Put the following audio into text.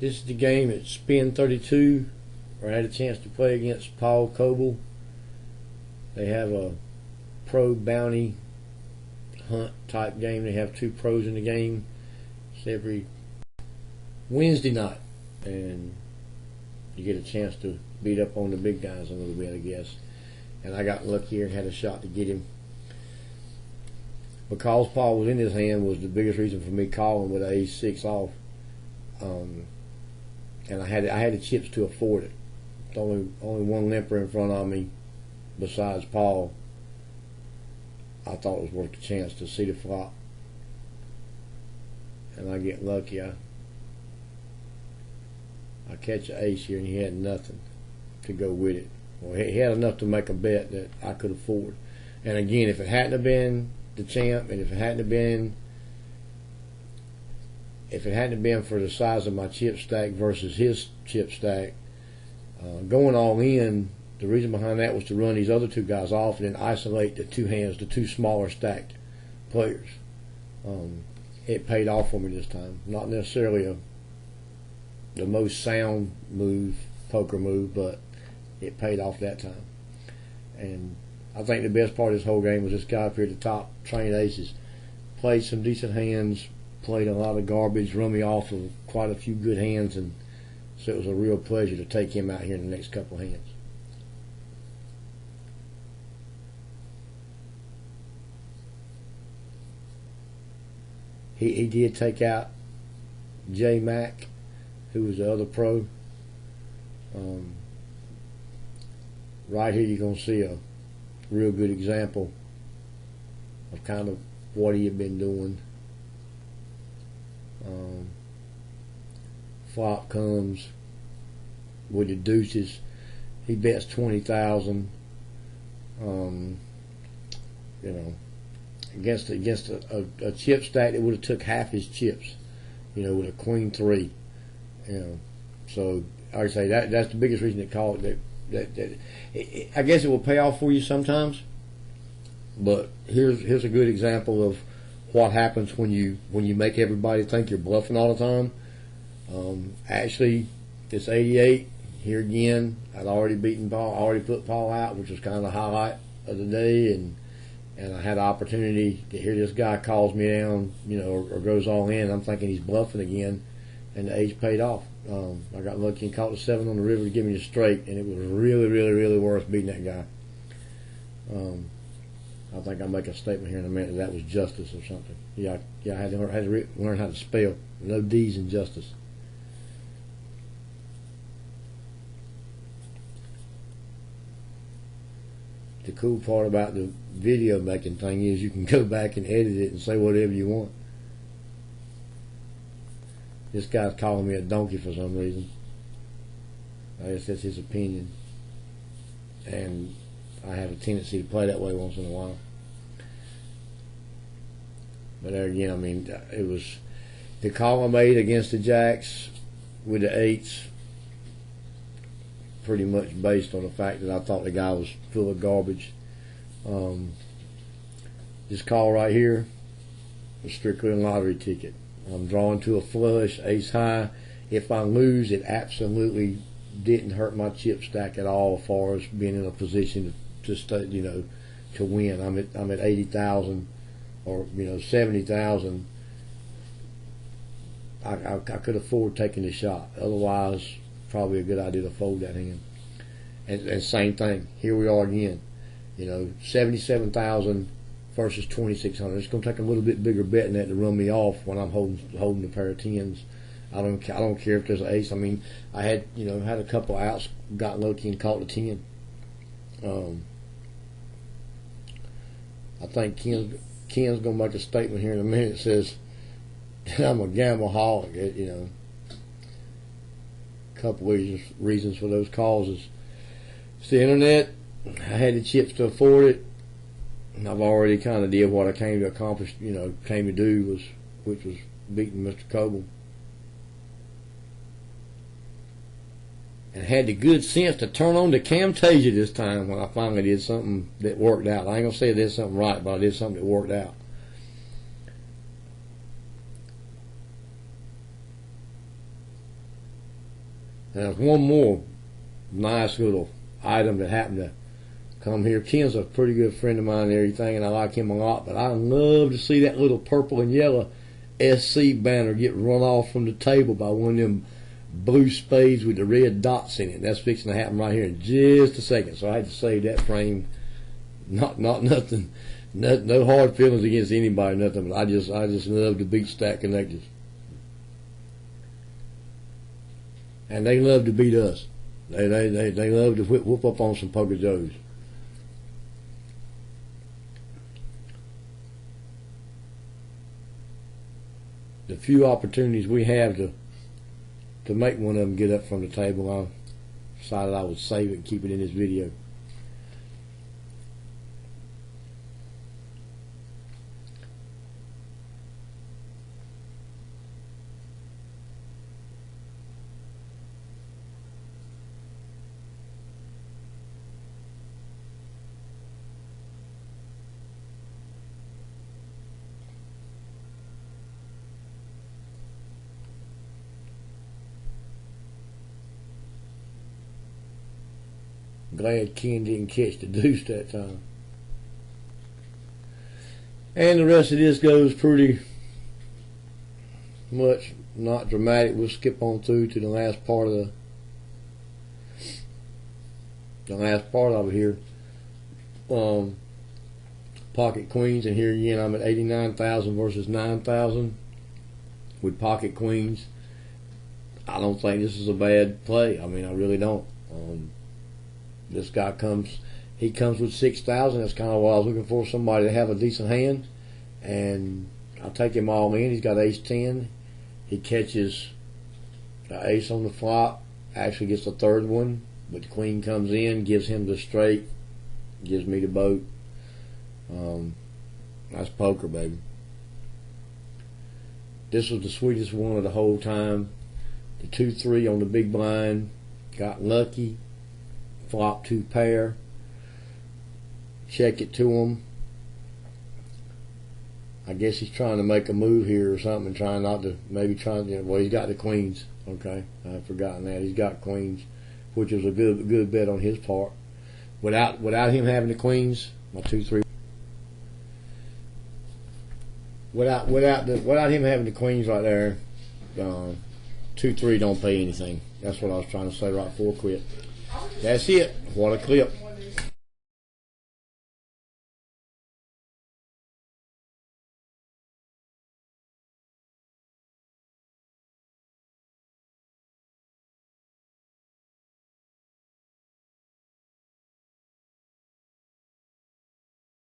This is the game at Spin 32, where I had a chance to play against Paul Kobel. They have a pro bounty hunt type game. They have 2 pros in the game. It's every Wednesday night, and you get a chance to beat up on the big guys a little bit, I guess. And I got lucky here and had a shot to get him. Because Paul was in his hand was the biggest reason for me calling with an ace-6 off. And I had the chips to afford it. Only one limper in front of me besides Paul. I thought it was worth the chance to see the flop. And I get lucky. I catch an ace here, and he had nothing to go with it. Well, he had enough to make a bet that I could afford. And again, if it hadn't have been the champ, and if it hadn't have been for the size of my chip stack versus his chip stack, going all in, the reason behind that was to run these other 2 guys off and then isolate the 2 hands, the 2 smaller stacked players. It paid off for me this time. Not necessarily the most sound move, poker move, but it paid off that time. And I think the best part of this whole game was this guy up here at the top, trained aces. Played some decent hands, played a lot of garbage, run me off of quite a few good hands, and so it was a real pleasure to take him out here in the next couple of hands. He did take out J Mac, who was the other pro. Right here you're going to see a real good example of kind of what he had been doing. Flop comes with the deuces. He bets 20,000. You know, against a chip stack that would have took half his chips. You know, with a queen 3. You know, so like I say, that's the biggest reason they call it that. I guess it will pay off for you sometimes. But here's a good example of what happens when you make everybody think you're bluffing all the time. Actually, it's 88 here again. I'd already beaten Paul. I already put Paul out, which was kind of the highlight of the day, and I had the opportunity to hear this guy calls me down, you know, or goes all in. I'm thinking he's bluffing again, and the ace paid off. I got lucky and caught the 7 on the river to give me the straight, and it was really, really, really worth beating that guy. I think I'll make a statement here in a minute that was justice or something. Yeah, I had to learn how to spell. No D's in justice. The cool part about the video making thing is you can go back and edit it and say whatever you want. This guy's calling me a donkey for some reason. I guess that's his opinion. And I have a tendency to play that way once in a while. But there again, I mean, it was the call I made against the jacks with the 8s, pretty much based on the fact that I thought the guy was full of garbage. This call right here was strictly a lottery ticket. I'm drawing to a flush, ace high. If I lose, it absolutely didn't hurt my chip stack at all as far as being in a position to stay, you know, to win. I'm at 80,000 or 70,000. I could afford taking the shot. Otherwise, probably a good idea to fold that hand. And same thing. Here we are again. 77,000 versus 2,600. It's going to take a little bit bigger bet than that to run me off when I'm holding a pair of 10s. I don't care if there's an ace. I mean, I had had a couple outs, got lucky and caught the 10. I think Ken's going to make a statement here in a minute that says I'm a gamble-holic. A couple reasons for those causes. It's the internet. I had the chips to afford it. And I've already kind of did what I came to accomplish, came to do, which was beating Mr. Kobel. And had the good sense to turn on the Camtasia this time when I finally did something that worked out. I ain't going to say I did something right, but I did something that worked out. And there's one more nice little item that happened to come here. Ken's a pretty good friend of mine and everything, and I like him a lot, but I love to see that little purple and yellow SC banner get run off from the table by one of them blue spades with the red dots in it. That's fixing to happen right here in just a second. So I had to save that frame. Not nothing, no hard feelings against anybody, nothing. But I just love to beat stack connectors, and they love to beat us. They love to whoop up on some poker joes. The few opportunities we have to make one of them get up from the table, I decided I would save it and keep it in this video. Glad Ken didn't catch the deuce that time. And the rest of this goes pretty much not dramatic. We'll skip on through to the last part of it here. Pocket queens, and here again I'm at 89,000 versus 9,000 with pocket queens. I don't think this is a bad play. I mean, I really don't. This guy comes with 6,000. That's kind of what I was looking for, somebody to have a decent hand. And I'll take him all in. He's got ace-10. He catches the ace on the flop, actually gets the third one, but the queen comes in, gives him the straight, gives me the boat. That's poker, baby. This was the sweetest one of the whole time. The 2-3 on the big blind, got lucky. Flop 2 pair, check it to him. I guess he's trying to make a move here or something, trying not to, well, he's got the queens. Okay, I've forgotten that. He's got queens, which was a good bet on his part. Without him having the queens, my 2-3. Without him having the queens right there, 2-3 don't pay anything. That's what I was trying to say right before I quit. That's it. What a clip.